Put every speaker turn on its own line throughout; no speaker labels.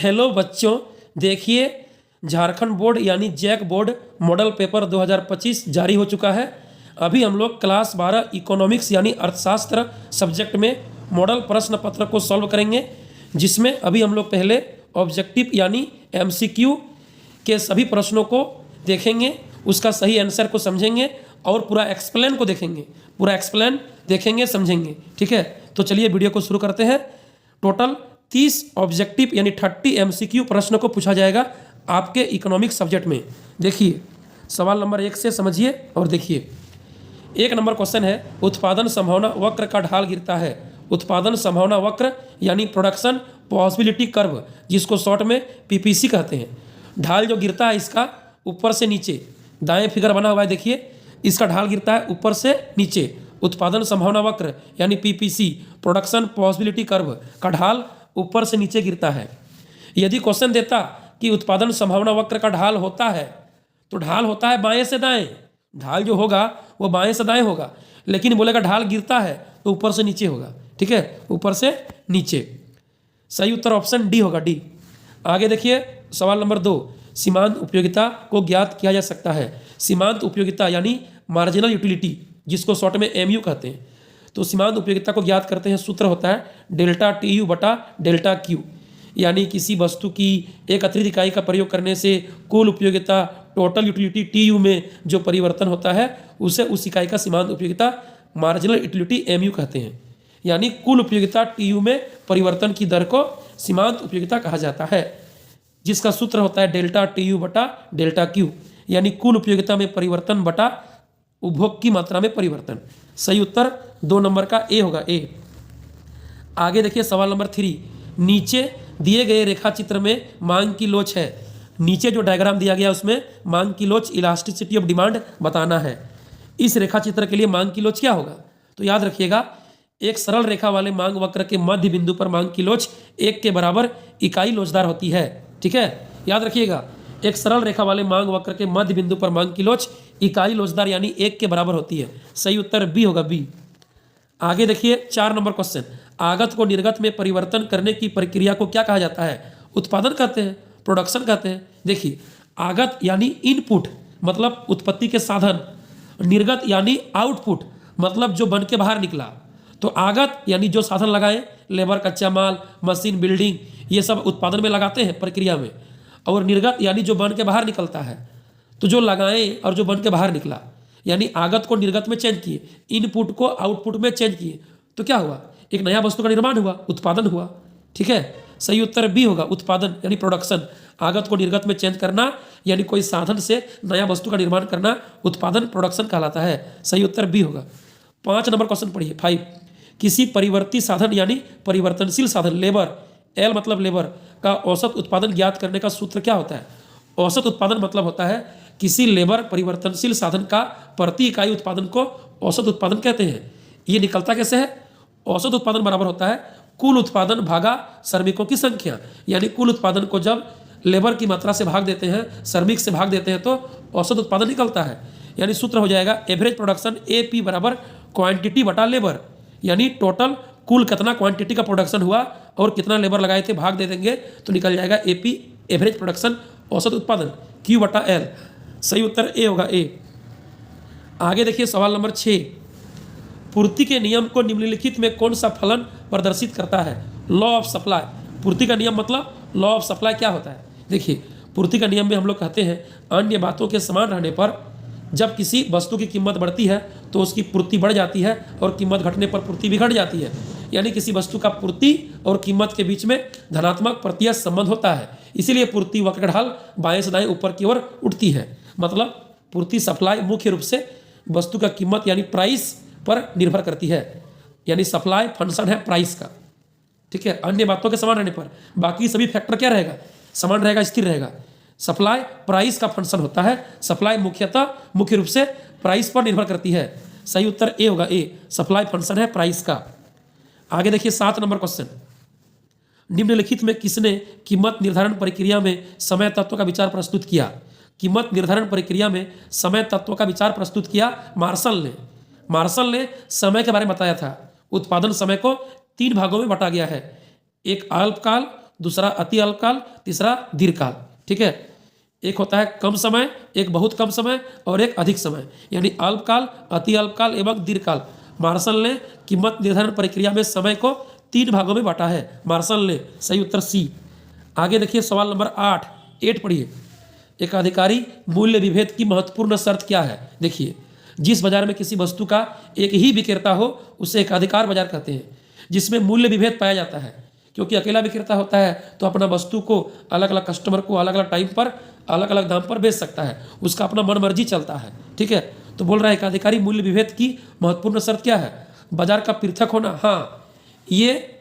Hello बच्चों, देखिए Jharkhand board यानी जैक बोर्ड मॉडल पेपर 2025 जारी हो चुका है। अभी हम लोग क्लास 12 इकोनॉमिक्स यानी अर्थशास्त्र सब्जेक्ट में मॉडल प्रश्न पत्र को सॉल्व करेंगे, जिसमें अभी हम लोग पहले ऑब्जेक्टिव यानी एमसीक्यू के सभी प्रश्नों को देखेंगे, उसका सही आंसर को समझेंगे और पूरा एक्सप्लेन को देखेंगे, पूरा एक्सप्लेन देखेंगे समझेंगे। ठीक है, तो चलिए वीडियो को शुरू करते हैं। टोटल 30 ऑब्जेक्टिव यानी 30 एमसीक्यू प्रश्न को पूछा जाएगा आपके इकोनॉमिक्स सब्जेक्ट में। देखिए सवाल नंबर 1 से समझिए और देखिए। 1 नंबर क्वेश्चन है, उत्पादन संभावना वक्र का ढाल गिरता है। उत्पादन संभावना वक्र यानी प्रोडक्शन पॉसिबिलिटी कर्व, जिसको शॉर्ट में पीपीसी कहते हैं। ढाल जो गिरता है इसका ऊपर से नीचे, दाएं फिगर बना हुआ है देखिए, इसका ढाल गिरता है ऊपर से नीचे। उत्पादन संभावना वक्र यानी पीपीसी, प्रोडक्शन पॉसिबिलिटी कर्व का ढाल ऊपर से नीचे गिरता है। यदि क्वेश्चन देता कि उत्पादन संभावना वक्र का ढाल होता है, तो ढाल होता है बाएं से दाएं, ढाल जो होगा वो बाएं से दाएं होगा। लेकिन बोलेगा ढाल गिरता है तो ऊपर से नीचे होगा। ठीक है, ऊपर से नीचे। सही उत्तर ऑप्शन डी होगा, डी। आगे देखिए सवाल नंबर 2, सीमांत उपयोगिता को ज्ञात किया जा सकता है। सीमांत उपयोगिता यानी मार्जिनल यूटिलिटी, जिसको शॉर्ट में एमयू कहते हैं। तो सीमांत उपयोगिता को ज्ञात करते हैं, सूत्र होता है डेल्टा टी यू बटा डेल्टा क्यू, यानी किसी वस्तु की एक अतिरिक्त इकाई का प्रयोग करने से कुल उपयोगिता टोटल यूटिलिटी टी यू में जो परिवर्तन होता है उसे उस इकाई का सीमांत उपयोगिता मार्जिनल यूटिलिटी एमयू कहते हैं। यानी कुल उपयोगिता टी यू में परिवर्तन की दर को सीमांत उपयोगिता कहा जाता है, जिसका सूत्र होता है डेल्टा टी यू बटा डेल्टा क्यू, यानी कुल उपयोगिता में परिवर्तन बटा उपभोग की मात्रा में परिवर्तन। सही उत्तर 2 नंबर का ए होगा, ए। आगे देखिए सवाल नंबर 3, नीचे दिए गए रेखा चित्र में मांग की लोच है। नीचे जो डायग्राम दिया गया उसमें मांग की लोच, इलास्टिसिटी ऑफ डिमांड बताना है। इस रेखा चित्र के लिए मांग की लोच क्या होगा? तो याद रखिएगा, एक सरल रेखा वाले मांग वक्र के मध्य बिंदु पर मांग की लोच 1 के बराबर इकाई लोचदार होती है। ठीक है, याद रखिएगा, एक सरल रेखा वाले मांग वक्र के मध्य बिंदु पर मांग की लोच इकाई लोचदार यानी 1 के बराबर होती है। सही उत्तर बी होगा, बी। आगे देखिए 4 नंबर क्वेश्चन, आगत को निर्गत में परिवर्तन करने की प्रक्रिया को क्या कहा जाता है? उत्पादन कहते हैं, प्रोडक्शन कहते हैं। देखिए आगत यानी इनपुट मतलब उत्पत्ति के साधन, निर्गत यानी आउटपुट मतलब जो बन के बाहर निकला। तो आगत यानी जो साधन लगाए, लेबर, कच्चा माल, मशीन, बिल्डिंग, ये सब उत्पादन में लगाते हैं प्रक्रिया में। और निर्गत यानी जो बन के बाहर निकलता है, तो जो लगाए और जो बन के बाहर निकला, यानी आगत को निर्गत में चेंज किए, इनपुट को आउटपुट में चेंज किए, तो क्या हुआ? एक नया वस्तु का निर्माण हुआ, उत्पादन हुआ। ठीक है, सही उत्तर बी होगा, उत्पादन यानी प्रोडक्शन। आगत को निर्गत में चेंज करना यानी कोई साधन से नया वस्तु का निर्माण करना, उत्पादन प्रोडक्शन कहलाता है। सही उत्तर बी होगा। 5 नंबर क्वेश्चन पढ़िए, 5, किसी परिवर्ती साधन यानी परिवर्तनशील साधन, लेबर, एल मतलब लेबर, का औसत उत्पादन ज्ञात करने का सूत्र क्या होता है? औसत उत्पादन मतलब होता है किसी लेबर परिवर्तनशील साधन का प्रति इकाई उत्पादन को औसत उत्पादन कहते हैं। ये निकलता कैसे है? औसत उत्पादन बराबर होता है कुल उत्पादन भागा श्रमिकों की संख्या, यानी कुल उत्पादन को जब लेबर की मात्रा से भाग देते हैं, श्रमिक से भाग देते हैं, तो औसत उत्पादन निकलता है। यानी सूत्र हो जाएगा एवरेज प्रोडक्शन AP बराबर क्वांटिटी बटा लेबर, यानी टोटल कुल कितना क्वांटिटी का प्रोडक्शन हुआ और कितना लेबर लगाए थे भाग दे देंगे तो निकल जाएगा AP एवरेज प्रोडक्शन, औसत उत्पादन, Q बटा L। सही उत्तर ए होगा, ए। आगे देखिए सवाल नंबर 6, पूर्ति के नियम को निम्नलिखित में कौन सा फलन प्रदर्शित करता है? Law of supply. पूर्ति का नियम मतलब लॉ ऑफ सप्लाई क्या होता है? देखिए पूर्ति का नियम में हम लोग कहते हैं अन्य बातों के समान रहने पर जब किसी वस्तु की कीमत बढ़ती है तो उसकी पूर्ति बढ़ जाती है और कीमत घटने पर पूर्ति भी घट जाती है। यानी किसी वस्तु का पूर्ति और कीमत के बीच में धनात्मक प्रत्यक्ष संबंध होता है, इसीलिए पूर्ति वक्र ढाल बाएं से दाएं ऊपर की ओर उठती है। मतलब पूर्ति सप्लाई मुख्य रूप से वस्तु का कीमत यानी प्राइस पर निर्भर करती है, यानी सप्लाई फंक्शन है प्राइस का। ठीक है, अन्य बातों के समान रहने पर बाकी सभी फैक्टर क्या रहेगा? समान रहेगा, स्थिर रहेगा। सप्लाई प्राइस का फंक्शन होता है, सप्लाई मुख्य रूप से प्राइस पर निर्भर करती है। सही उत्तर ए होगा, ए, सप्लाई फंक्शन है प्राइस का। आगे देखिए 7 नंबर क्वेश्चन, निम्नलिखित में किसने कीमत निर्धारण प्रक्रिया में समय तत्व का विचार प्रस्तुत किया? कीमत निर्धारण प्रक्रिया में समय तत्व का विचार प्रस्तुत किया मार्शल ने। मार्शल ने समय के बारे में बताया था। उत्पादन समय को 3 भागों में बांटा गया है, एक अल्पकाल, दूसरा अति अल्पकाल, तीसरा दीर्घकाल। ठीक है, एक होता है कम समय, एक बहुत कम समय और एक अधिक समय, यानी अल्पकाल, अति अल्पकाल एवं दीर्घकाल। मार्शल ने कीमत निर्धारण प्रक्रिया में समय को 3 भागों में बांटा है। मार्शल ने, सही उत्तर सी। आगे देखिए सवाल नंबर 8 पढ़िए। एकाधिकारी मूल्य विभेद की महत्वपूर्ण शर्त क्या है? देखिए, जिस बाजार में किसी वस्तु का एक ही विक्रेता हो उसे एकाधिकार बाजार कहते हैं, जिसमें मूल्य विभेद पाया जाता है। क्योंकि अकेला विक्रेता होता है तो अपना वस्तु को अलग अलग कस्टमर को अलग अलग टाइम पर अलग अलग दाम पर बेच सकता है, उसका अपना मन मर्जी चलता है। ठीक है, तो बोल रहा है एकाधिकारी मूल्य विभेद की महत्वपूर्ण शर्त क्या है? बाजार का पृथक होना। हाँ, ये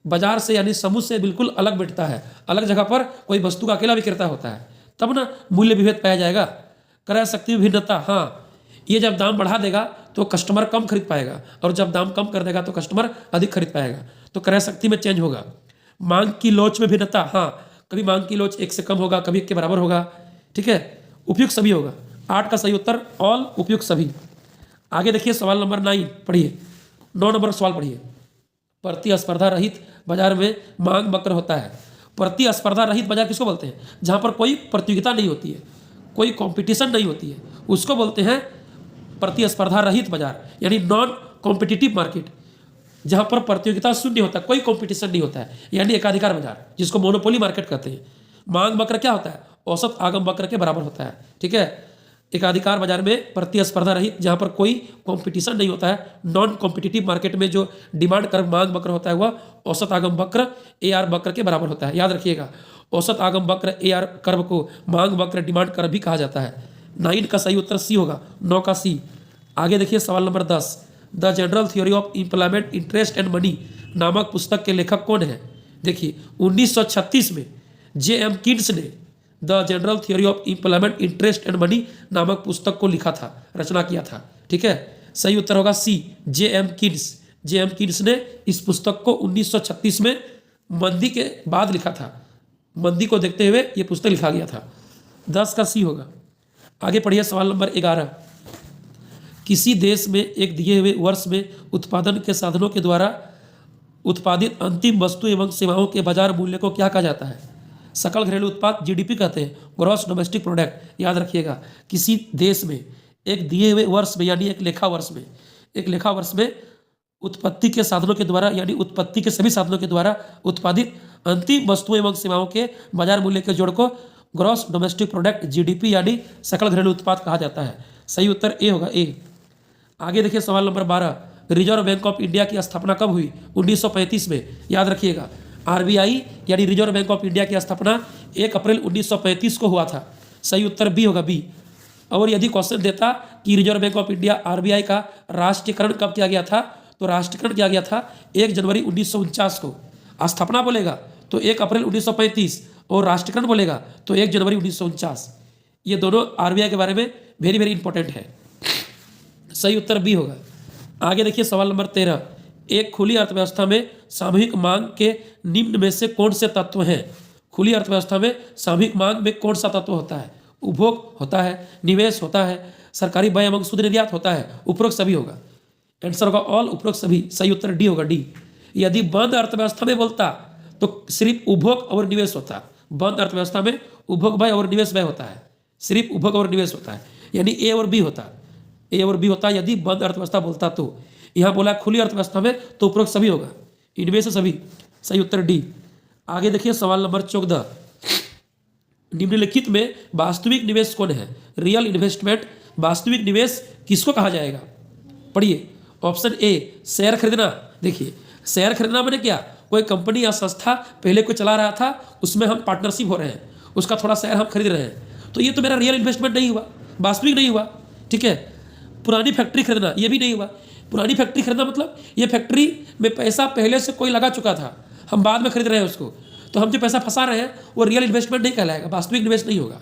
बाजार से यानी समूह से बिल्कुल अलग बैठता है। अलग जगह पर कोई वस्तु का अकेला विक्रेता होता है तब ना मूल्य विभेद पाया जाएगा। क्रय शक्ति में भिन्नता। हाँ, ये जब दाम बढ़ा देगा तो कस्टमर कम खरीद पाएगा और जब दाम कम कर देगा तो कस्टमर अधिक खरीद पाएगा, तो क्रय शक्ति में चेंज होगा। मांग की लोच में भिन्नता। हाँ, कभी मांग की लोच 1 से कम होगा, कभी 1 के बराबर होगा। ठीक है, उपयुक्त सभी होगा। 8 का सही उत्तर ऑल, उपयुक्त सभी। आगे देखिए सवाल नंबर 9 पढ़िए। 9 नंबर सवाल पढ़िए। प्रतिस्पर्धा रहित बाजार में मांग वक्र होता है। प्रतिस्पर्धा रहित बाजार किसको बोलते हैं? जहाँ पर कोई प्रतियोगिता नहीं होती है, कोई कंपटीशन नहीं होती है, उसको बोलते हैं प्रतिस्पर्धा रहित बाजार, यानी नॉन कॉम्पिटिटिव मार्केट। जहाँ पर प्रतियोगिता शून्य होता है, कोई कंपटीशन नहीं होता है, यानी एकाधिकार बाजार, जिसको मोनोपोली मार्केट कहते हैं। मांग वक्र क्या होता है? औसत आगम वक्र के बराबर होता है। ठीक है, एकाधिकार बाजार में प्रतिस्पर्धा रहित, जहाँ पर कोई कंपटीशन नहीं होता है, नॉन कॉम्पिटिटिव मार्केट में जो डिमांड कर्व मांग वक्र होता है वह औसत आगम वक्र AR वक्र के बराबर होता है। याद रखिएगा, औसत आगम वक्र AR कर्व को मांग वक्र डिमांड कर्व भी कहा जाता है। 9 का सही उत्तर सी होगा, 9 का सी। आगे देखिए सवाल number 10। The general theory of employment, interest and money नामक पुस्तक के लेखक कौन है? देखिए, 1936 में J.M. कीन्स ने the general theory of employment, interest and money नामक पुस्तक को लिखा था, रचना किया था। ठीक है, सही उत्तर होगा सी, J.M. कीन्स। J.M. कीन्स ने इस पुस्तक को 1936 में मंदी के बाद लिखा था। मंदी को देखते हुए ये पुस्तक लिखा गया था। 10 का सी होगा। आगे पढ़िए सवाल नंबर 11। किसी देश में एक दिए हुए वर्ष में उत्पादन के साधनों के द्वारा उत्पादित अंतिम वस्तु एवं सेवाओं के बाजार मूल्य को क्या कहा जाता है? सकल घरेलू उत्पाद, GDP कहते हैं, ग्रॉस डोमेस्टिक प्रोडक्ट। याद रखिएगा, किसी देश में एक दिए हुए वर्ष में यानी एक लेखा वर्ष में उत्पत्ति के साधनों के द्वारा यानी उत्पत्ति के सभी साधनों के द्वारा उत्पादित अंतिम वस्तुओं एवं सेवाओं के बाजार मूल्य के जोड़ को ग्रॉस डोमेस्टिक प्रोडक्ट, GDP यानी सकल घरेलू उत्पाद कहा जाता है। सही उत्तर ए होगा, ए। आगे देखिए सवाल number 12। Reserve bank of India की स्थापना कब हुई? 1935 में। याद रखिएगा, RBI यानी रिजर्व बैंक ऑफ इंडिया की स्थापना 1 अप्रैल 1935 को हुआ था। सही उत्तर बी होगा, बी। और यदि क्वेश्चन देता कि reserve bank of India RBI का राष्ट्रीयकरण कब किया गया था, तो राष्ट्रीयकरण किया गया था 1 जनवरी 1949 को। स्थापना बोलेगा तो 1 अप्रैल 1935 और राष्ट्रीयकरण बोलेगा तो 1 जनवरी 1949। ये दोनों RBI के बारे में वेरी वेरी इंपॉर्टेंट है। सही उत्तर बी होगा। आगे देखिए सवाल नंबर 13। एक खुली अर्थव्यवस्था में सामूहिक मांग के निम्न में से कौन से तत्व हैं? खुली अर्थव्यवस्था में सामूहिक मांग में कौन सा तत्व होता है? उपभोग होता है, निवेश होता है, सरकारी व्यय एवं शुद्ध निर्यात होता है, उपरोक्त सभी होगा। आंसर होगा ऑल, उपरोक्त सभी। सही उत्तर डी होगा, डी। यदि बंद अर्थव्यवस्था में बोलता तो सिर्फ उपभोग और निवेश होता। बंद अर्थव्यवस्था में उपभोग व्यय और निवेश व्यय होता है, सिर्फ उपभोग और निवेश होता है, यानी ए और बी होता। ए और बी होता यदि बंद अर्थव्यवस्था बोलता तो। यहाँ बोला खुली अर्थव्यवस्था में तो उपरोक्त सभी होगा, इनमें से सभी। सही उत्तर डी। आगे देखिए सवाल नंबर 14। निम्नलिखित में वास्तविक निवेश कौन है? रियल इन्वेस्टमेंट, वास्तविक निवेश किसको कहा जाएगा? पढ़िए। ऑप्शन ए, शेयर खरीदना। देखिए, शेयर खरीदना मैंने क्या, कोई कंपनी या संस्था पहले कोई चला रहा था, उसमें हम पार्टनरशिप हो रहे हैं, उसका थोड़ा शेयर हम खरीद रहे हैं, तो ये तो मेरा रियल इन्वेस्टमेंट नहीं हुआ, वास्तविक नहीं हुआ। ठीक है। पुरानी फैक्ट्री खरीदना, ये भी नहीं हुआ। पुरानी फैक्ट्री खरीदना मतलब ये फैक्ट्री में पैसा पहले से कोई लगा चुका था, हम बाद में खरीद रहे हैं उसको, तो हम जो पैसा फंसा रहे हैं वो रियल इन्वेस्टमेंट नहीं कहलाएगा, वास्तविक निवेश नहीं होगा।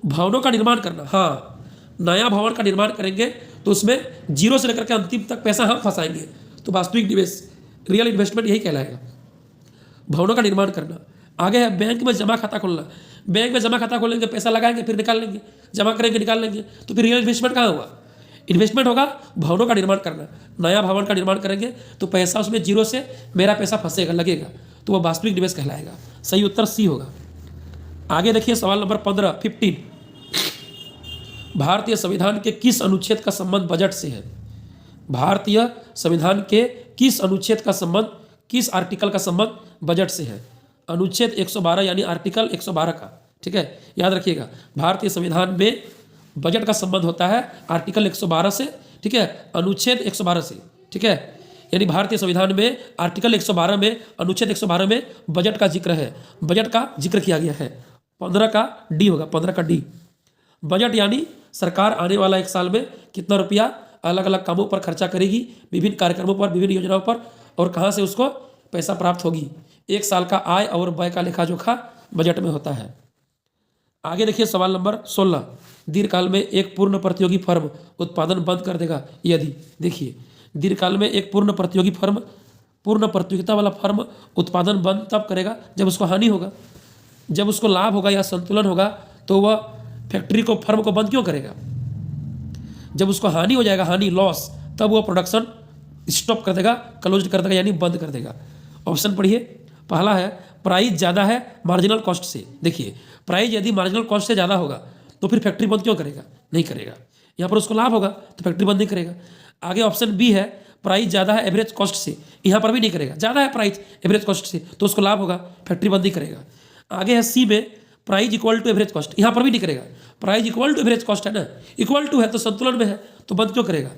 भवनों का निर्माण करना, हाँ, नया भवन का निर्माण करेंगे तो उसमें जीरो से लेकर के अंतिम तक पैसा हम फंसाएंगे, तो वास्तविक निवेश, रियल इन्वेस्टमेंट यही कहलाएगा, भवनों का निर्माण करना। आगे है बैंक में जमा खाता खोलना। बैंक में जमा खाता खोलेंगे, पैसा लगाएंगे, फिर निकाल लेंगे, जमा करेंगे, निकाल लेंगे, तो फिर रियल इन्वेस्टमेंट कहाँ हुआ? इन्वेस्टमेंट होगा भवनों का निर्माण करना। नया भवन का निर्माण करेंगे तो पैसा उसमें जीरो से मेरा पैसा फंसेगा, लगेगा, तो वह वास्तविक निवेश कहलाएगा। सही उत्तर सी होगा। आगे देखिए सवाल नंबर 15 भारतीय संविधान के किस अनुच्छेद का संबंध बजट से है? भारतीय संविधान के किस अनुच्छेद का संबंध, किस आर्टिकल का संबंध बजट से है? अनुच्छेद 112 यानी आर्टिकल 112 का। ठीक है, याद रखिएगा, भारतीय संविधान में बजट का संबंध होता है आर्टिकल 112 से। ठीक है, अनुच्छेद 112 से। ठीक है, यानी भारतीय संविधान में आर्टिकल 112 में, अनुच्छेद 112 में बजट का जिक्र है, बजट का जिक्र किया गया है। 15 का डी होगा, 15 का डी। बजट यानी सरकार आने वाला एक साल में कितना रुपया अलग अलग कामों पर खर्चा करेगी, विभिन्न कार्यक्रमों पर, विभिन्न योजनाओं पर, और कहाँ से उसको पैसा प्राप्त होगी। एक साल का आय और व्यय का लेखा जोखा बजट में होता है। आगे देखिए सवाल नंबर 16, दीर्घकाल में एक पूर्ण प्रतियोगी फर्म उत्पादन बंद कर देगा यदि, देखिए दीर्घकाल में एक पूर्ण प्रतियोगी फर्म, पूर्ण प्रतियोगिता वाला फर्म उत्पादन बंद तब करेगा जब उसको हानि होगा। जब उसको लाभ होगा या संतुलन होगा तो वह फैक्ट्री को, फर्म को बंद क्यों करेगा? जब उसको हानि हो जाएगा, हानि, लॉस, तब वो प्रोडक्शन स्टॉप कर देगा, क्लोज कर देगा, यानी बंद कर देगा। ऑप्शन पढ़िए। पहला है प्राइस ज़्यादा है मार्जिनल कॉस्ट से। देखिए प्राइस यदि मार्जिनल कॉस्ट से ज़्यादा होगा तो फिर फैक्ट्री बंद क्यों करेगा? नहीं करेगा। यहाँ पर उसको लाभ होगा तो फैक्ट्री बंद नहीं करेगा। आगे ऑप्शन बी है प्राइस ज़्यादा है एवरेज कॉस्ट से, यहाँ पर भी नहीं करेगा। ज़्यादा है प्राइस एवरेज कॉस्ट से तो उसको लाभ होगा, फैक्ट्री बंद नहीं करेगा। आगे है सी में price equal to average cost, यहाँ पर भी नहीं करेगा। Price equal to average cost है ना, इक्वल टू है तो संतुलन में है तो बंद क्यों करेगा।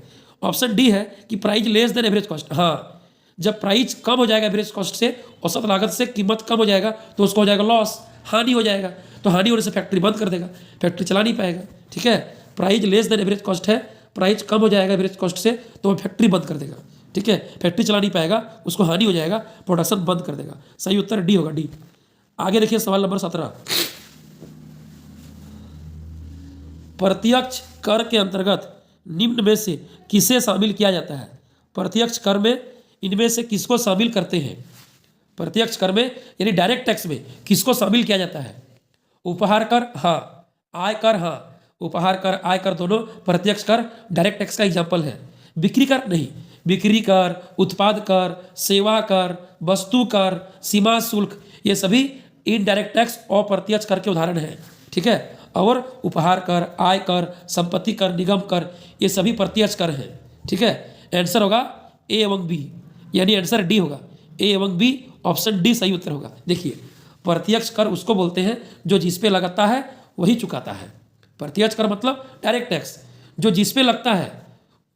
ऑप्शन डी है कि price less than average cost. हाँ, जब प्राइस कम हो जाएगा एवरेज कॉस्ट से, औसत लागत से कीमत कम हो जाएगा तो उसको हो जाएगा लॉस, हानि हो जाएगा। तो हानि होने से फैक्ट्री बंद कर देगा, फैक्ट्री चला नहीं पाएगा। ठीक है, price less than average cost है, प्राइस कम हो जाएगा एवरेज कॉस्ट से तो वो फैक्ट्री बंद कर देगा। ठीक है, फैक्ट्री चला नहीं पाएगा, उसको हानि हो जाएगा, प्रोडक्शन बंद कर देगा। सही उत्तर डी होगा, डी। आगे देखिए सवाल नंबर 17, प्रत्यक्ष कर के अंतर्गत निम्न में से किसे शामिल किया जाता है? प्रत्यक्ष कर में इनमें से किसको शामिल करते हैं? प्रत्यक्ष कर में यानी डायरेक्ट टैक्स में किसको शामिल किया जाता है? उपहार कर हाँ, आय कर हाँ। उपहार कर, आय कर दोनों प्रत्यक्ष कर डायरेक्ट टैक्स का एग्जाम्पल है। बिक्री कर नहीं, बिक्री कर, उत्पाद कर, सेवा कर, वस्तु कर, सीमा शुल्क, ये सभी इनडायरेक्ट टैक्स अप्रत्यक्ष कर के उदाहरण हैं। ठीक है, और उपहार कर, आय कर, संपत्ति कर, निगम कर, ये सभी प्रत्यक्ष कर हैं। ठीक है, आंसर होगा ए एवं बी, यानी आंसर डी होगा, ए एवं बी। ऑप्शन डी सही उत्तर होगा। देखिए प्रत्यक्ष कर उसको बोलते हैं जो जिस पे लगता है वही चुकाता है। प्रत्यक्ष कर मतलब डायरेक्ट टैक्स, जो जिस पे लगता है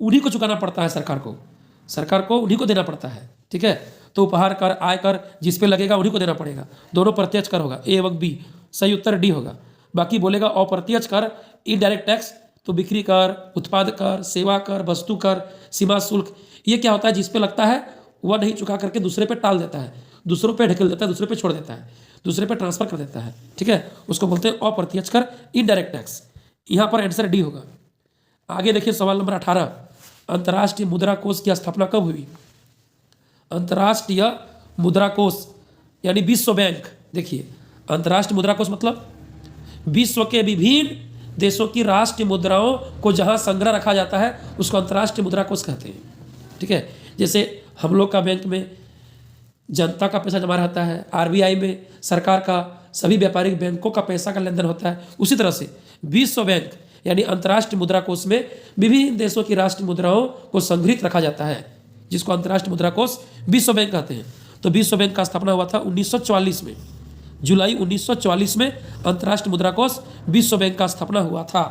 उन्हीं को चुकाना पड़ता है, सरकार को उन्हीं को देना पड़ता है। ठीक है, तो उपहार कर, आय कर जिस पे लगेगा उन्हीं को देना पड़ेगा, दोनों प्रत्यक्ष कर होगा, ए एवं बी। सही उत्तर डी होगा। बाकी बोलेगा अप्रत्यक्ष कर, इनडायरेक्ट टैक्स, तो बिक्री कर, उत्पाद कर, सेवा कर, वस्तु कर, सीमा शुल्क, ये क्या होता है? जिस पे लगता है वह नहीं चुका करके दूसरे पे टाल देता है, दूसरों पे ढकेल देता है, दूसरे पे छोड़ देता है, दूसरे पे ट्रांसफर कर देता है। ठीक है, उसको बोलते हैं अप्रत्यक्ष कर, इनडायरेक्ट टैक्स। यहाँ पर आंसर डी होगा। आगे देखिए सवाल नंबर 18, अंतर्राष्ट्रीय मुद्रा कोष की स्थापना कब हुई? अंतर्राष्ट्रीय मुद्रा कोष यानी विश्व बैंक। देखिए अंतर्राष्ट्रीय मुद्रा कोष मतलब विश्व के विभिन्न देशों की राष्ट्रीय मुद्राओं को जहां संग्रह रखा जाता है उसको अंतर्राष्ट्रीय मुद्रा कोष कहते हैं। ठीक है, जैसे हम लोग का बैंक में जनता का पैसा जमा रहता है, आरबीआई में सरकार का, सभी व्यापारिक बैंकों का पैसा का लेन देन होता है, उसी तरह से विश्व बैंक यानी अंतर्राष्ट्रीय मुद्रा कोष में विभिन्न देशों की राष्ट्रीय मुद्राओं को संग्रहित रखा जाता है, जिसको अंतर्राष्ट्रीय मुद्रा कोष विश्व बैंक कहते हैं। तो विश्व बैंक का स्थापना हुआ था 1944 में, जुलाई 1944 में अंतर्राष्ट्रीय मुद्रा कोष विश्व बैंक का स्थापना हुआ था।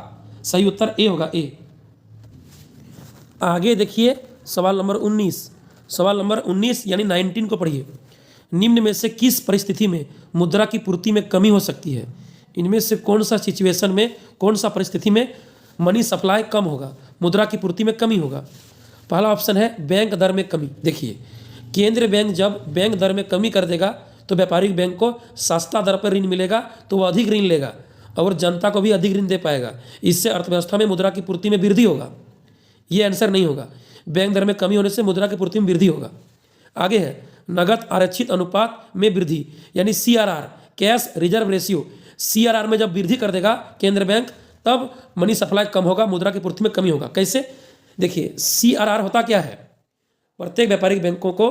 सही उत्तर ए होगा, ए। आगे देखिए सवाल नंबर 19, सवाल नंबर 19 यानी 19 को पढ़िए। निम्न में से किस परिस्थिति में मुद्रा की पूर्ति में कमी हो सकती है? इनमें से कौन सा सिचुएशन में, कौन सा परिस्थिति में मनी सप्लाई कम होगा, मुद्रा की पूर्ति में कमी होगा? पहला ऑप्शन है बैंक दर में कमी। देखिए केंद्रीय बैंक जब बैंक दर में कमी कर देगा तो व्यापारिक बैंक को सस्ता दर पर ऋण मिलेगा तो वह अधिक ऋण लेगा और जनता को भी अधिक ऋण दे पाएगा। इससे अर्थव्यवस्था में मुद्रा की पूर्ति में वृद्धि होगा। ये आंसर नहीं होगा। बैंक दर में कमी होने से मुद्रा की पूर्ति में वृद्धि होगा। आगे है नगद आरक्षित अनुपात में वृद्धि यानी CRR, cash reserve ratio. CRR में जब वृद्धि कर देगा केंद्र बैंक तब मनी सप्लाई कम होगा, मुद्रा की पूर्ति में कमी होगा। कैसे? देखिए CRR होता क्या है? प्रत्येक व्यापारिक बैंकों को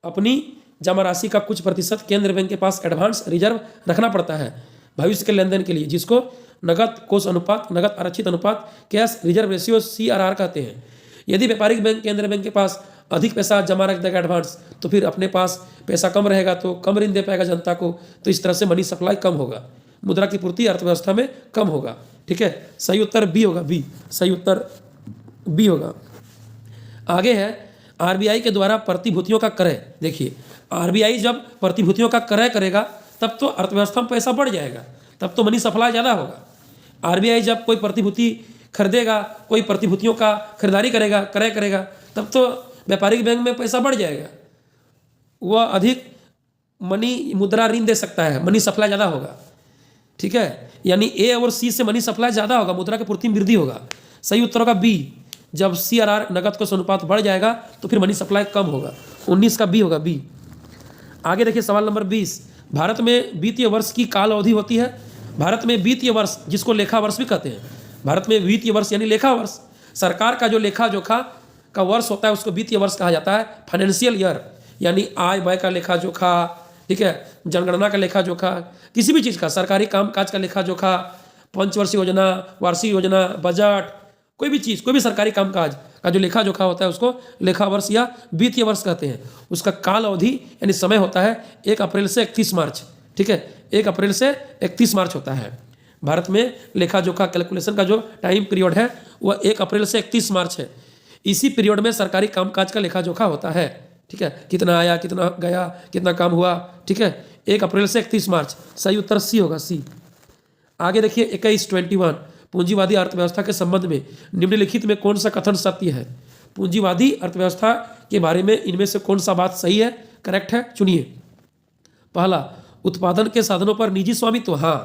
अपनी जमा राशि का कुछ प्रतिशत केंद्र बैंक के पास एडवांस रिजर्व रखना पड़ता है भविष्य के लेन देन के लिए, जिसको नगद कोष अनुपात, नगद आरक्षित अनुपात, कैश रिजर्व रेशियो CRR कहते हैं। यदि व्यापारिक बैंक केंद्र बैंक के पास अधिक पैसा जमा रख देगा एडवांस, तो फिर अपने पास पैसा कम रहेगा तो कम ऋण दे पाएगा जनता को, तो इस तरह से मनी सप्लाई कम होगा, मुद्रा की पूर्ति अर्थव्यवस्था में कम होगा। ठीक है, सही उत्तर बी होगा, बी, सही उत्तर बी होगा। आगे है RBI के द्वारा प्रतिभूतियों का क्रय। देखिए RBI जब प्रतिभूतियों का क्रय करेगा तब तो अर्थव्यवस्था में पैसा बढ़ जाएगा, तब तो मनी सप्लाई ज़्यादा होगा। RBI जब कोई प्रतिभूति खरीदेगा, कोई प्रतिभूतियों का खरीदारी करेगा, क्रय करेगा, तब तो व्यापारिक बैंक में पैसा बढ़ जाएगा, वह अधिक मनी मुद्रा ऋण दे सकता है, मनी सप्लाई ज़्यादा होगा। ठीक है, यानी A और C से मनी सप्लाई ज़्यादा होगा, मुद्रा की पूर्ति में वृद्धि होगा। सही उत्तर होगा बी। जब CRR नगद कोष अनुपात बढ़ जाएगा तो फिर मनी सप्लाई कम होगा। 19 का बी होगा, बी। आगे देखिए सवाल नंबर 20। भारत में वित्तीय वर्ष की काल अवधि होती है। भारत में वित्तीय वर्ष, जिसको लेखा वर्ष भी कहते हैं, भारत में वित्तीय वर्ष यानी लेखा वर्ष, सरकार का जो लेखा जोखा का वर्ष होता है उसको वित्तीय वर्ष कहा जाता है। फाइनेंशियल ईयर यानी आय व्यय का लेखा जोखा, ठीक है, जनगणना का लेखा जोखा, किसी भी चीज़ का, सरकारी काम काज का लेखा जोखा, पंचवर्षीय योजना, वार्षिक योजना, बजट, कोई भी चीज़, कोई भी सरकारी कामकाज का जो लेखा जोखा होता है उसको लेखा वर्ष या वित्तीय वर्ष कहते हैं। उसका काल अवधि यानी समय होता है 1 अप्रैल से 31 मार्च। ठीक है, 1 अप्रैल से 31 मार्च होता है। भारत में लेखा जोखा कैलकुलेशन का जो टाइम पीरियड है वह 1 अप्रैल से 31 मार्च है। इसी पीरियड में सरकारी कामकाज का लेखा जोखा होता है। ठीक है, कितना आया, कितना गया, कितना काम हुआ। ठीक है, 1 अप्रैल से 31 मार्च। सही उत्तर सी होगा, सी। आगे देखिए 21 पूंजीवादी अर्थव्यवस्था के संबंध में निम्नलिखित में कौन सा कथन सत्य है। पूंजीवादी अर्थव्यवस्था के बारे में इनमें से कौन सा बात सही है, करेक्ट है, चुनिए। पहला, उत्पादन के साधनों पर निजी स्वामित्व। हाँ,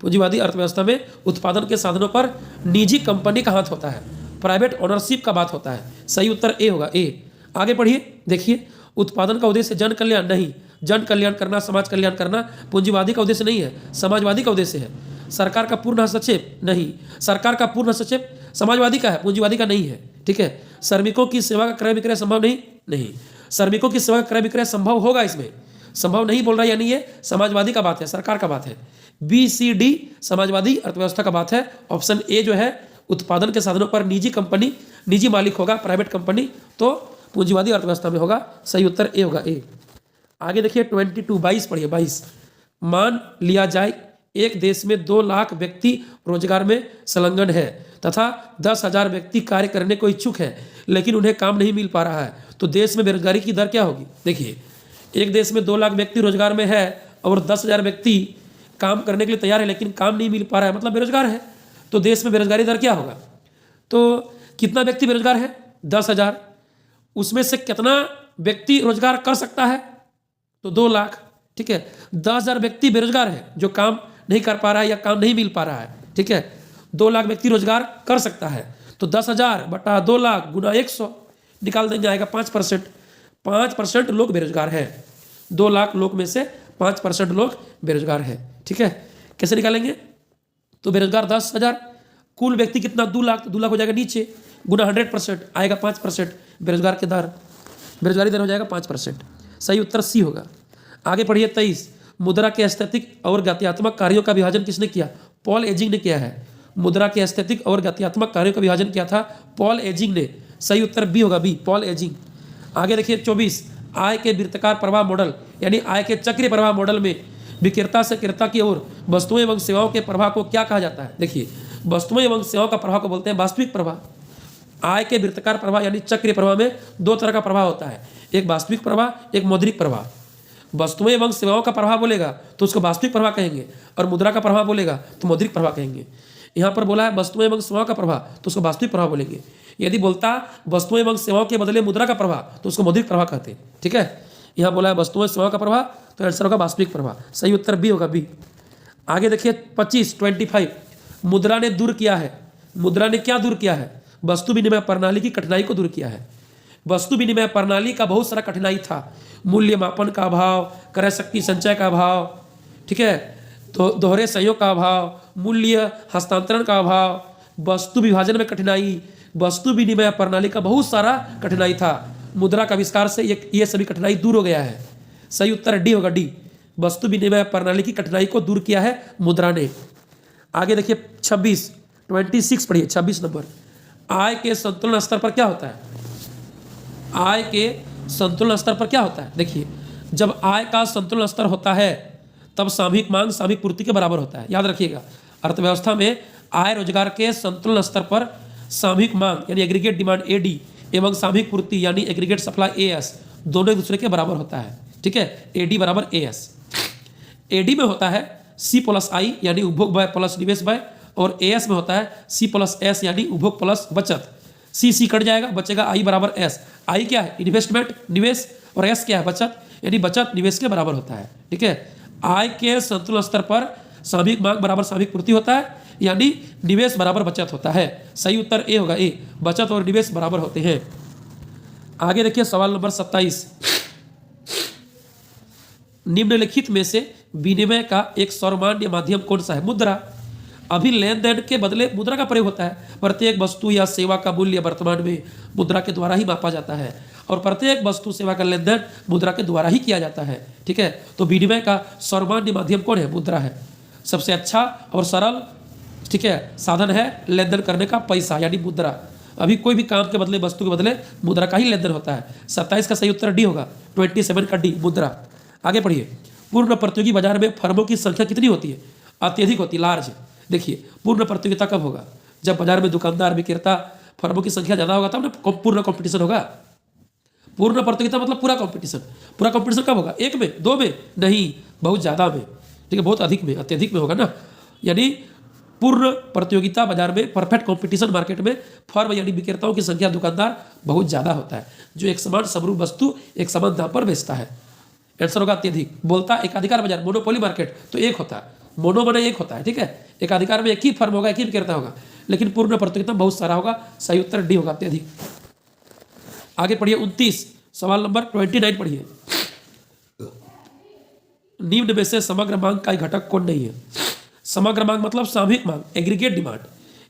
पूंजीवादी अर्थव्यवस्था में उत्पादन के साधनों पर निजी कंपनी का हाथ होता है, प्राइवेट ओनरशिप का बात होता है। सही उत्तर ए होगा, ए। आगे पढ़िए, देखिए उत्पादन का उद्देश्य जन कल्याण नहीं, जन कल्याण करना, समाज कल्याण करना पूंजीवादी का उद्देश्य नहीं है, समाजवादी का उद्देश्य है। सरकार का पूर्ण हस्तक्षेप नहीं, सरकार का पूर्ण हस्तक्षेप समाजवादी का है, पूंजीवादी का नहीं है। ठीक है, श्रमिकों की सेवा का क्रय विक्रय संभव नहीं, नहीं, श्रमिकों की सेवा का क्रय विक्रय संभव होगा, इसमें संभव नहीं बोल रहा, यानी ये समाजवादी का बात है, सरकार का बात है। BCD समाजवादी अर्थव्यवस्था का बात है। ऑप्शन ए जो है उत्पादन के साधनों पर निजी कंपनी, निजी मालिक होगा, प्राइवेट कंपनी, तो पूंजीवादी अर्थव्यवस्था में होगा। सही उत्तर ए होगा, ए। आगे देखिए 22 पढ़िए, 22। मान लिया जाए एक देश में 2 लाख व्यक्ति रोजगार में संलग्न है तथा 10,000 व्यक्ति कार्य करने को इच्छुक है, लेकिन उन्हें काम नहीं मिल पा रहा है, तो देश में बेरोजगारी की दर क्या होगी। देखिए एक देश में 2 लाख व्यक्ति रोजगार में है और 10,000 व्यक्ति काम करने के लिए तैयार है, लेकिन काम नहीं मिल पा रहा है, मतलब बेरोजगार है, तो देश में बेरोजगारी दर क्या होगा। तो कितना व्यक्ति बेरोजगार है, 10,000, उसमें से कितना व्यक्ति रोजगार कर सकता है, तो 2 लाख। ठीक है, 10,000 व्यक्ति बेरोजगार है जो काम नहीं कर पा रहा है या काम नहीं मिल पा रहा है। ठीक है, 2 लाख व्यक्ति रोजगार कर सकता है, तो 10,000 बटा 2 लाख गुना 100 निकाल देंगे, आएगा 5%। 5% लोग बेरोजगार है, 2 लाख लोग में से 5% लोग बेरोजगार है। ठीक है, कैसे निकालेंगे, तो बेरोजगार 10,000, कुल व्यक्ति कितना, 2 लाख, तो 2 लाख हो जाएगा नीचे, गुना 100% आएगा 5%, बेरोजगार के दर, बेरोजगारी दर हो जाएगा 5%। सही उत्तर सी होगा। आगे पढ़िए 23। मुद्रा के स्थैतिक और गत्यात्मक कार्यों का विभाजन किसने किया, पॉल एजिंग ने किया है। मुद्रा के स्थैतिक और गत्यात्मक कार्यों का विभाजन किया था पॉल एजिंग ने। सही उत्तर बी होगा, बी, पॉल एजिंग। आगे देखिए 24। आय के वृत्ताकार प्रवाह मॉडल यानी आय के चक्रीय प्रवाह मॉडल में विक्रेता से क्रेता की ओर वस्तुओं एवं सेवाओं के प्रवाह को क्या कहा जाता है। देखिए वस्तुओं एवं सेवाओं का प्रवाह को बोलते हैं वास्तविक प्रवाह। आय के वृत्ताकार प्रवाह यानी चक्रीय प्रवाह में 2 तरह का प्रवाह होता है, एक वास्तविक प्रवाह, एक मौद्रिक प्रवाह। वस्तुएं एवं सेवाओं का प्रभाव बोलेगा तो उसको वास्तविक प्रवाह कहेंगे, और मुद्रा का प्रभाव बोलेगा तो मौद्रिक प्रवाह कहेंगे। यहाँ पर बोला है वस्तुएं एवं सेवाओं का प्रभाव, तो उसको वास्तविक प्रभाव बोलेंगे। यदि बोलता वस्तुएं एवं सेवाओं के बदले मुद्रा का प्रभाव, तो उसको मौद्रिक प्रभाव कहते हैं। ठीक है, यहाँ बोला है वस्तुएं सेवाओं का प्रभाव, तो आंसर होगा वास्तविक प्रभाव। सही उत्तर बी होगा, बी। आगे देखिए 25 मुद्रा ने दूर किया है। मुद्रा ने क्या दूर किया है, वस्तु विनिमय प्रणाली की कठिनाई को दूर किया है। वस्तु विनिमय प्रणाली का बहुत सारा कठिनाई था, मूल्य मापन का अभाव, क्रय शक्ति संचय का अभाव, ठीक है, तो दोहरे सहयोग का अभाव, मूल्य हस्तांतरण का अभाव, वस्तु विभाजन में कठिनाई, वस्तु विनिमय प्रणाली का बहुत सारा कठिनाई था। मुद्रा का आविष्कार से ये सभी कठिनाई दूर हो गया है। सही उत्तर डी होगा, डी। वस्तु विनिमय प्रणाली की कठिनाई को दूर किया है मुद्रा ने। आगे देखिए 26 पढ़िए, 26 नंबर। आय के संतुलन स्तर पर क्या होता है? आय के संतुलन स्तर पर क्या होता है? देखिए, जब आय का संतुलन स्तर होता है तब सामूहिक मांग सामूहिक पूर्ति के बराबर होता है। याद रखिएगा, अर्थव्यवस्था में आय रोजगार के संतुलन स्तर पर सामूहिक मांग यानी एग्रीगेट डिमांड एडी एवं सामूहिक पूर्ति यानी एग्रीगेट सप्लाई एएस दोनों एक दूसरे के बराबर होता है। ठीक है, एडी बराबर एएस। एडी में होता है सी प्लस आई यानी उपभोग व्यय प्लस निवेश व्यय, और एएस में होता है सी प्लस एस यानी उपभोग प्लस बचत। सी कट जाएगा, बचेगा आई बराबर एस। आई क्या है? इन्वेस्टमेंट निवेश, और एस क्या है? बचत, यानी बचत निवेश के बराबर होता है। ठीक है, आय के संतुलन स्तर पर सामूहिक मांग बराबर सामूहिक पूर्ति होता है, यानी निवेश बराबर बचत होता है। सही उत्तर ए होगा, ए। बचत और निवेश बराबर होते हैं। आगे देखिए सवाल नंबर 27। निम्नलिखित में से विनिमय का एक सर्वमान्य माध्यम कौन सा है? मुद्रा। अभी लेन देन के बदले मुद्रा का प्रयोग होता है। प्रत्येक वस्तु या सेवा का मूल्य वर्तमान में मुद्रा के द्वारा ही मापा जाता है, और प्रत्येक वस्तु सेवा का लेन देन मुद्रा के द्वारा ही किया जाता है। ठीक है, तो विनिमय का सर्वमान्य माध्यम कौन है? मुद्रा है। सबसे अच्छा और सरल, ठीक है, साधन है लेन देन करने का पैसा यानी मुद्रा। अभी कोई भी काम के बदले, वस्तु के बदले मुद्रा का ही लेन देन होता है। 27 का सही उत्तर डी होगा, 27 का डी, मुद्रा। आगे पढ़िए। पूर्ण प्रतियोगी बाजार में फर्मों की संख्या कितनी होती है? अत्यधिक होती है, लार्ज। देखिए, पूर्ण प्रतियोगिता कब होगा? जब बाजार में दुकानदार विक्रेता फर्मों की संख्या ज़्यादा होगा तब ना पूर्ण कॉम्पिटिशन होगा। पूर्ण प्रतियोगिता मतलब पूरा कंपटीशन। पूरा कंपटीशन कब होगा? एक में, दो में नहीं, बहुत ज़्यादा में। ठीक है, बहुत अधिक में, अत्यधिक में होगा ना। यानी पूर्ण प्रतियोगिता बाजार में, परफेक्ट कंपटीशन मार्केट में फर्म यानी विक्रेताओं की संख्या, दुकानदार बहुत ज़्यादा होता है, जो एक समान समरूप वस्तु एक समान दाम पर बेचता है। आंसर होगा अत्यधिक। बोलता एकाधिकार बाजार, मोनोपोली मार्केट, तो एक होता है, मोनो बने एक होता है। ठीक है, एकाधिकार में एक ही फर्म होगा, एक ही विक्रेता होगा, लेकिन पूर्ण प्रतियोगिता बहुत सारा होगा। सही उत्तर डी होगा, अत्यधिक। आगे पढ़िए 29, सवाल नंबर 29 पढ़िए। निम्न में से समग्र मांग का एक घटक कौन नहीं है? समग्र मांग मतलब सामूहिक मांग, एग्रीगेट डिमांड।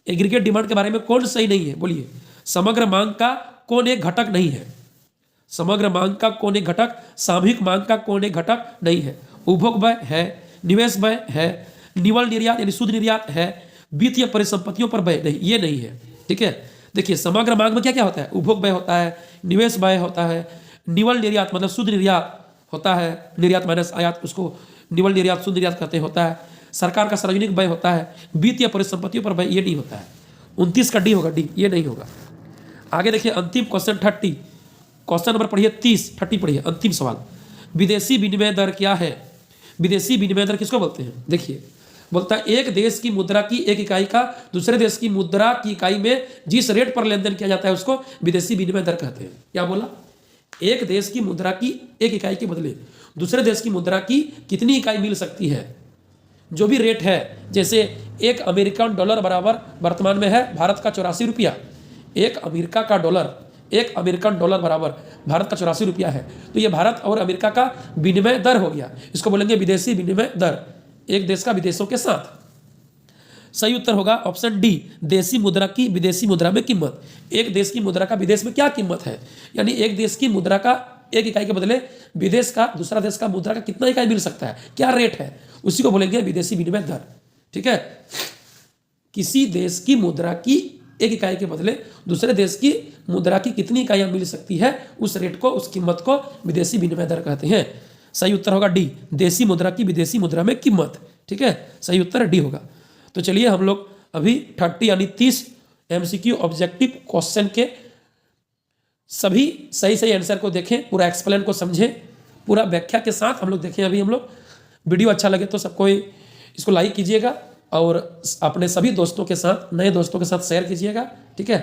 एग्रीगेट डिमांड के बारे में कौन सही नहीं है? बोलिए, समग्र मांग का कौन एक घटक नहीं है? समग्र मांग का कौन एक घटक, सामूहिक मांग का कौन एक घटक नहीं है? उपभोग व्यय है, निवेश व्यय है, निवल निर्यात यानी शुद्ध निर्यात है, वित्तीय परिसंपत्तियों पर व्यय नहीं, ये नहीं है। ठीक है, देखिए समग्र मांग में क्या क्या होता है? उपभोग व्यय होता है, निवेश व्यय होता है, निवल निर्यात मतलब शुद्ध निर्यात होता है, निर्यात माइनस आयात, उसको निवल निर्यात शुद्ध निर्यात कहते होता है, सरकार का सार्वजनिक व्यय होता है, वित्तीय परिसंपत्तियों पर व्यय, ये नहीं होता है। 29 का डी होगा, डी, ये नहीं होगा। आगे देखिए अंतिम क्वेश्चन 30, क्वेश्चन नंबर पढ़िए 30 पढ़िए, अंतिम सवाल। विदेशी विनिमय दर क्या है? विदेशी विनिमय दर किसको बोलते हैं? देखिए, बोलता है एक देश की मुद्रा की एक इकाई का दूसरे देश की मुद्रा की इकाई में जिस रेट पर लेन देन किया जाता है उसको विदेशी विनिमय दर कहते हैं। क्या बोला? एक देश की मुद्रा की एक इकाई के बदले दूसरे देश की मुद्रा की कितनी इकाई मिल सकती है, जो भी रेट है। जैसे एक अमेरिकन डॉलर बराबर वर्तमान में है भारत का 84 रुपया। एक अमेरिकन डॉलर बराबर भारत का 84 रुपया है, तो ये भारत और अमेरिका का विनिमय दर हो गया। इसको बोलेंगे विदेशी विनिमय दर, एक देश का विदेशों के साथ। सही उत्तर होगा ऑप्शन डी, देशी मुद्रा की विदेशी मुद्रा में कीमत। एक देश की मुद्रा का विदेश में क्या कीमत है, यानी एक देश की मुद्रा का एक इकाई के बदले विदेश का दूसरा देश का मुद्रा का कितना इकाई मिल सकता है, क्या रेट है, उसी को बोलेंगे विदेशी विनिमय दर। ठीक है, किसी देश की मुद्रा की एक इकाई के बदले दूसरे देश की मुद्रा की कितनी इकाइयां मिल सकती है, उस रेट को, उस कीमत को विदेशी विनिमय दर कहते हैं। सही उत्तर होगा डी, देशी मुद्रा की विदेशी मुद्रा में कीमत। ठीक है, सही उत्तर डी होगा। तो चलिए हम लोग अभी 30 यानी 30 MCQ ऑब्जेक्टिव क्वेश्चन के सभी सही आंसर को देखें, पूरा एक्सप्लेन को समझें, पूरा व्याख्या के साथ हम लोग देखें। अभी हम लोग वीडियो अच्छा लगे तो सबको इसको लाइक कीजिएगा और अपने सभी दोस्तों के साथ, नए दोस्तों के साथ शेयर कीजिएगा। ठीक है,